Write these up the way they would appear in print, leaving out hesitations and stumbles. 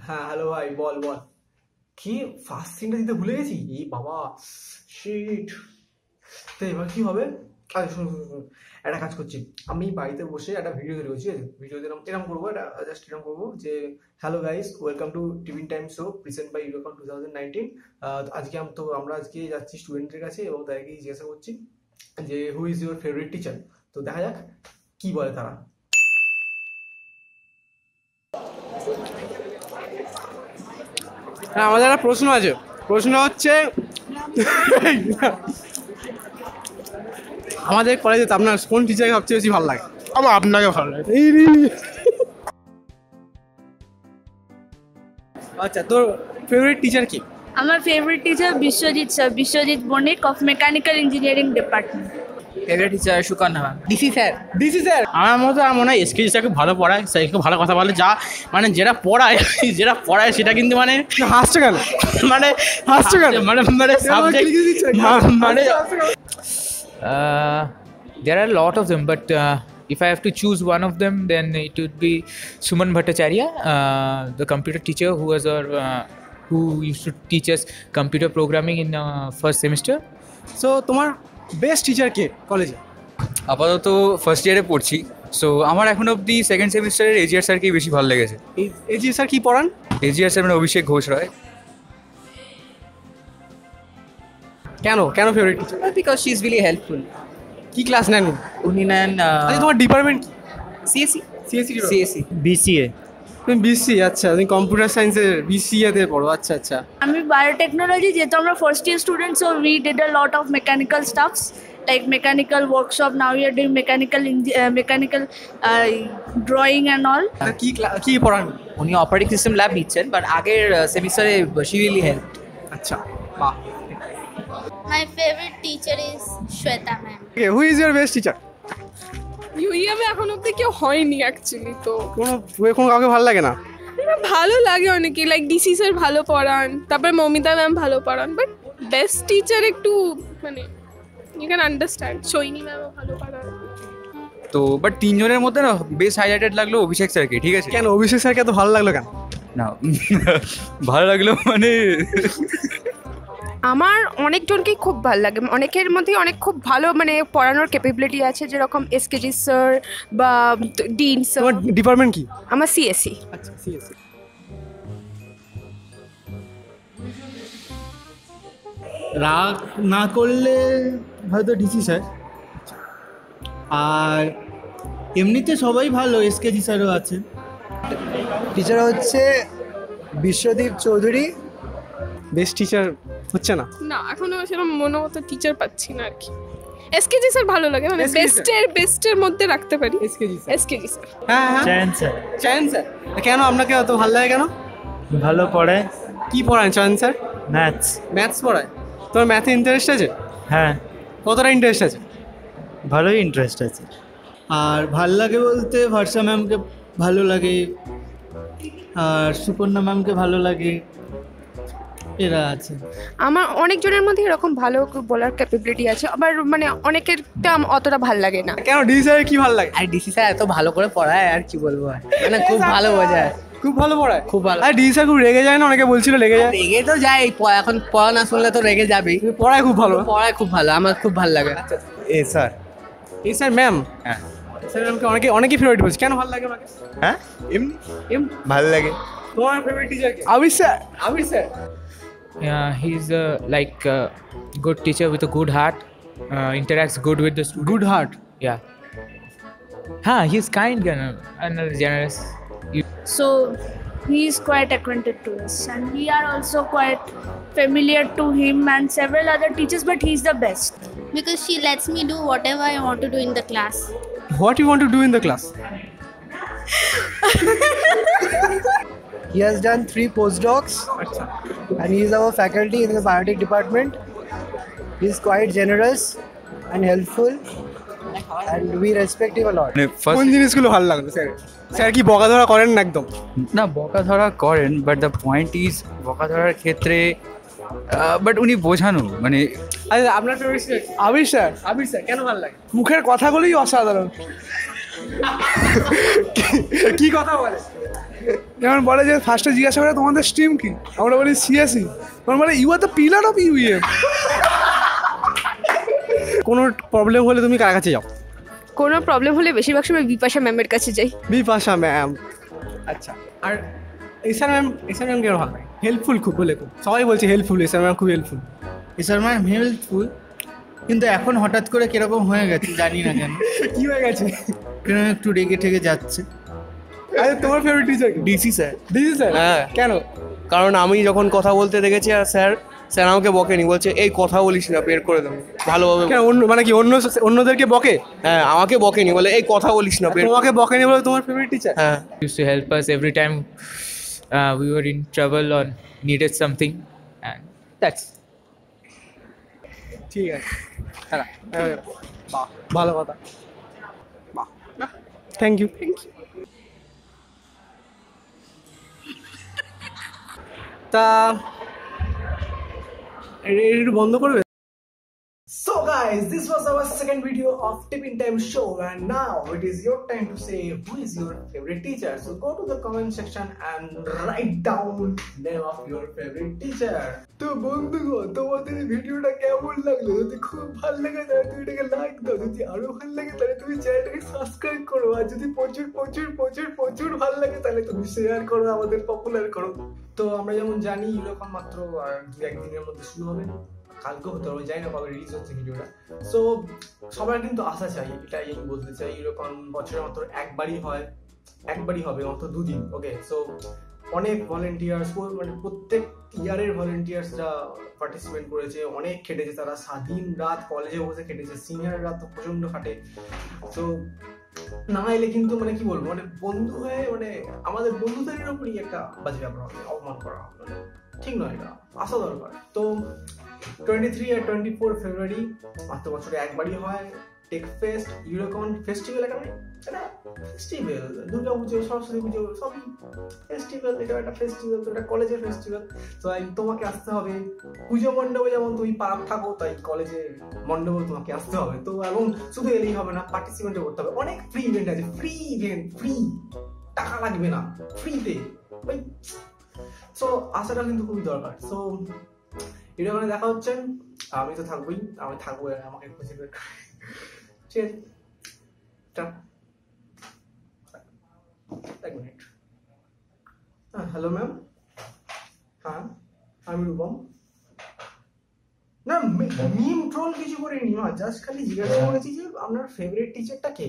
হ্যাঁ হ্যালো ভাই, বল বল। কি ফার্স্ট সিনটা দিতে ভুলে গেছি? এই বাবা, শিট। তো এবার কি হবে? আরে শুন শুন শুন, একটা কাজ করছি। আমি বাড়িতে বসে একটা ভিডিও তৈরি করছি। ভিডিও এরকম এরকম করবো, এটা জাস্ট এরকম করবো যে hello guys, welcome to tiffin time show present by Eurocon 2019। আজকে আমরা আজকে যাচ্ছি স্টুডেন্টদের কাছে এবং তাদেরকে জিজ্ঞাসা করছি যে who is your favourite teacher. তো দেখা যাক কি বলে তারা। হ্যাঁ, আমাদের একটা প্রশ্ন আছে। প্রশ্ন হচ্ছে আমাদের কলেজে আপনার কোন টিচারকে সবচেয়ে বেশি ভালো লাগে? আমার আপনাকে ভালো লাগে। আচ্ছা, তোর ফেভারিট টিচার কি? আমার favourite teacher Biswajit sir, Biswajit Banik of mechanical engineering department. Favourite teacher Sukanya ma'am. DC sir. DC sir আমার মতো আর মনে হয় এসকে স্যারকে ভালো পড়ায়, স্যারকে ভালো কথা বলে, যা মানে যেটা পড়ায় সেটা কিন্তু মানে হাসছো কেন? মানে হাসছো কেন? মানে সাবজেক্ট মানে There are a lot of them, but if I have to choose one of them, then it would be Suman Bhattacharya, the computer teacher who used to teach us computer programming in first semester. So তোমার best teacher কে কলেজে? আপাতত first ইয়ারে পড়ছি, so আমার এখন অবধি second সেমিস্টারের AGR স্যারকেই বেশি ভালো লেগেছে। এই জি স্যার কি পড়ান? এজিআর স্যার মানে অভিষেক ঘোষ রায়। কেন কেন favourite teacher? Because she is really helpful. কি ক্লাস নেন উনি নেন আচ্ছা, তোমার ডিপার্টমেন্ট কি? CSE. সিএসসি। বিসিএ। তুমি বিসি, আচ্ছা তুমি কম্পিউটার সায়েন্সের বিসিএ তে পড়ো। আচ্ছা আচ্ছা। আমি বায়োটেকনোলজি, যেহেতু আমরা first year student, so we did a lot of mechanical stuffs like mechanical workshop. Now we are doing mechanical drawing and all. কি পড়ান? উনি অপারেটিং সিস্টেম ল্যাব নিচ্ছেন, বাট আগের সেমিস্টারে she really helped. আচ্ছা, বাহ। My favorite teacher is Shweta ma'am. Okay, who is your best teacher? ইউইএমে এখন অব্দি কেউ হয়নি অ্যাকচুয়ালি। তো কোনো কাউকে ভালো লাগে না? ভালো লাগে অনেকে, লাইক ডিসি স্যার ভালো পড়ান, তারপরে মমিতা ম্যাম ভালো পড়ান, বাট বেস্ট টিচার একটু মানে ইউ ক্যান আন্ডারস্ট্যান্ড, সৈনী ম্যামও ভালো পড়ান। তো বাট তিনজনের মধ্যে না বেস্ট হাইলাইটেড লাগলো অভিষেক স্যারকে। ঠিক আছে, কেন অভিষেক স্যারকে এত ভালো লাগলো কেন? না ভালো লাগলো মানে আমার অনেকজনকেই খুব ভালো লাগে, অনেকের মধ্যে অনেক খুব ভালো মানে পড়ানোর ক্যাপাবিলিটি আছে, যেরকম এসকেজি স্যার বা ডিন স্যার। তোমার ডিপার্টমেন্ট কি? আমার সিএসসি। আচ্ছা, সিএসসি। রাগ না করলে হয়তো ডিসি স্যার, আর এমনিতে সবাই ভালো, এসকেজি স্যারও আছেন। টিচার হচ্ছে বিশ্বদীপ চৌধুরী। বেস্ট টিচার হচ্ছে না? না, এখনো সেরকম মনে মতো টিচার পাচ্ছি না আর কি। এসকেজি স্যার ভালো লাগে, মানে বেস্টের মধ্যে রাখতে পারি এসকেজি স্যার। SKG sir. হ্যাঁ হ্যাঁ, চায়ন স্যার। চায়ন স্যার। কেন আপনাকে এত ভালো লাগে কেন? ভালো পড়ায়। কি পড়ান চায়ন স্যার? ম্যাথস। ম্যাথস পড়ায়? তোমার ম্যাথে ইন্টারেস্ট আছে? হ্যাঁ, কতটা ইন্টারেস্ট আছে? ভালোই ইন্টারেস্ট আছে। আর ভাল লাগে বলতে ভার্সা ম্যামকে ভালো লাগে, আর সুপর্ণা ম্যামকে ভালো লাগে, এরা আছে। আমার অনেকজনের মধ্যে এরকম ভালো বলার ক্যাপাবিলিটি আছে, আবার মানে অনেকেরটা অতটা ভালো লাগে না। কেন ডিসি স্যার কি ভালো লাগে? আর ডিসি স্যার এত ভালো করে পড়ায়, আর কি বলবো, মানে খুব ভালো বোঝায়, খুব ভালো পড়ায়, খুব ভালো। আর ডিসি স্যার খুব রেগে যায় না? অনেকে বলছিল রেগে যায়। রেগে তো যায়, এখন পড়া না শুনলে তো রেগে যাবেই। পড়ায় খুব ভালো, পড়ায় খুব ভালো, আমার খুব ভালো লাগে। এ স্যার। এই স্যার ম্যাম? হ্যাঁ স্যার ম্যামকে অনেকেই ফেভারিট বলছে। কেন ভালো লাগে ওনাকে? হ্যাঁ, এমনি ভালো লাগে। তোমার favourite teacher K? Abir sir. Abir sir He's like a good teacher with a good heart, interacts good with the students. Good heart. Yeah. He's kind and generous. So he is quite acquainted to us, and we are also quite familiar to him and several other teachers, but he's the best. Because she lets me do whatever I want to do in the class. What you want to do in the class? He has done 3 postdocs and he is our faculty in the biotech department. He is quite generous and helpful and we respect him a lot. মানে কোন first জিনিসগুলো ভালো লাগলো sir? Sir কি বকাধরা করেন না একদম? না বকাধরা করেন, বাট দ্য পয়েন্ট ইজ বকাধরার ক্ষেত্রে বাট উনি বোঝানো মানে আচ্ছা, আপনার ফেভারিট স্যার? আবির স্যার। আবির স্যার কেন ভালো লাগে? মুখের কথাগুলোই অসাধারণ। কি কথা বলে? যেমন বলে যে ফার্স্টে জিজ্ঞাসা করে তোমাদের স্ট্রিম কি, আমরা বলি সিএসই, তখন বলে you are the pillar of UM. কোনো প্রবলেম হলে তুমি কার কাছে যাও? কোনো প্রবলেম হলে বেশিরভাগ সময় বিপাশা ম্যামের কাছে যাই। বিপাশা ম্যাম। আচ্ছা, আর এসআর ম্যাম কেন ভালো লাগে? হেল্পফুল খুব, বলে খুব সবাই বলছে হেল্পফুল, এসআর ম্যাম খুব হেল্পফুল। এসআর ম্যাম হেল্পফুল, কিন্তু এখন হঠাৎ করে কিরকম হয়ে গেছে জানি না কেন। কি হয়ে গেছে? কেন একটু রেগে ঠেগে যাচ্ছে। আরে তোমার ফেভারিট টিচার কি? DC sir. DC sir? হ্যাঁ। কেন? কারণ আমি যখন কথা বলতে দেখেছি আর স্যার আমাকে বকেনি, বলছে এই কথা বলিস না, বের করে দেবো ভালোভাবে। কেন মানে কি অন্যদেরকে বকে? হ্যাঁ, আমাকে বকেনি, বলে এই কথা বলিস না। তোমাকে বকেনি বলে তোমার ফেভারিট টিচার? হ্যাঁ, used to help us every time we were in trouble or needed something, and that's ঠিক আছে। বাহ, ভালো কথা। বাহ, থ্যাংক ইউ। তা একটু বন্ধ করবে? So guys, this was our second video of Tipping Time Show, and now it is your time to say who is your favorite teacher. So go to the comment section and write down name of your favorite teacher. তো বন্ধুগণ, তোমাদের ভিডিওটা কেমন লাগলো? যদি খুব ভালো লাগে তাহলে তুমি এটাকে লাইক দাও, যদি আরো ভালো লাগে তাহলে তুমি চ্যানেলটাকে সাবস্ক্রাইব করো, আর যদি প্রচুর প্রচুর প্রচুর প্রচুর ভালো লাগে তাহলে তুমি শেয়ার করো, আমাদের পপুলার করো। তো আমরা যেমন জানি এরকম মাত্র আর 2-1 দিনের মধ্যে শুরু হবে, কালকে হতে হবে, জানি না কবে রিলিজ হচ্ছে ভিডিওটা। সো সবার কিন্তু আশা চাই, এটাই আমি বলতে চাই। এরকম বছরে মাত্র একবারই হবে, মাত্র 2 দিন। ওকে, সো অনেক ভলেন্টিয়ার্স, মানে প্রত্যেক ইয়ারের ভলেন্টিয়ার্সরা পার্টিসিপেট করেছে, অনেক খেটেছে তারা, সারাদিন রাত কলেজে বসে খেটেছে, সিনিয়ররা তো প্রচন্ড খাটে। তো না এলে কিন্তু মানে কি বলবো, মানে বন্ধু হয়ে মানে আমাদের বন্ধুদের উপরই একটা বাজে ব্যাপার হবে, অপমান করা হবে, মানে ঠিক নয়, এটা আসা দরকার। তো 23 আর 24 ফেব্রুয়ারি মাত্র বছরে একবারই হয় টেক ফেস্ট, ইউরোকন ফেস্টিভ্যাল। এটা ফেস্টিভ্যাল, দুর্গা পুজো, সরস্বতী পুজো সবই ফেস্টিভ্যাল। এটা একটা ফেস্টিভ্যাল, তো এটা কলেজের ফেস্টিভ্যাল। তো তোমাকে আসতে হবে। পুজো মণ্ডপে যেমন তুমি পার্ক থাকো, তাই কলেজের মণ্ডপে তোমাকে আসতে হবে। তো এবং শুধু এলেই হবে না, পার্টিসিপেন্টও করতে হবে। অনেক ফ্রি ইভেন্ট আছে, ফ্রি ইভেন্ট, ফ্রি, টাকা লাগবে না, ফ্রিতে। সো আসাটা কিন্তু খুবই দরকার। সো ভিডিও মানে দেখা হচ্ছে, আমি তো থাকবোই, আমি থাকবো, আমাকে খুঁজে বের করে। ঠিক আছে, এক মিনিট। হ্যাঁ, হ্যালো ম্যাম। হ্যাঁ, আমি রূপম। না, মিম ট্রোল কিছু করিনি মা, জাস্ট খালি জিজ্ঞাসা করেছি যে আপনার ফেভারিট টিচারটা কে।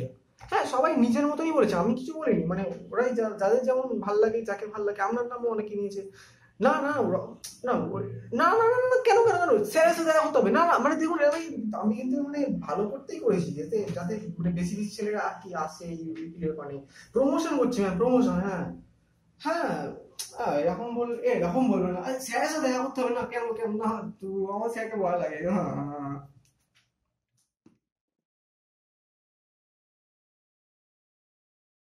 হ্যাঁ, সবাই নিজের মতোই বলেছে, আমি কিছু বলিনি। মানে ওরাই যাদের যেমন ভাল লাগে, যাকে ভাল লাগে। আপনার নামও অনেকে নিয়েছে। না না না না না না না, কেন কেন কেন স্যারের সাথে দেখা করতে হবে? না না, মানে দেখুন আমি কিন্তু মানে ভালো করতেই করেছি, যাতে মানে বেশি বেশি ছেলেরা আর কি আসে, মানে প্রমোশন করছি ম্যাম, প্রমোশন। হ্যাঁ হ্যাঁ, এরকম বলবে না, স্যারের সাথে দেখা করতে হবে না, কেন কেন না, তো আমার স্যারকে ভালো লাগে। হ্যাঁ।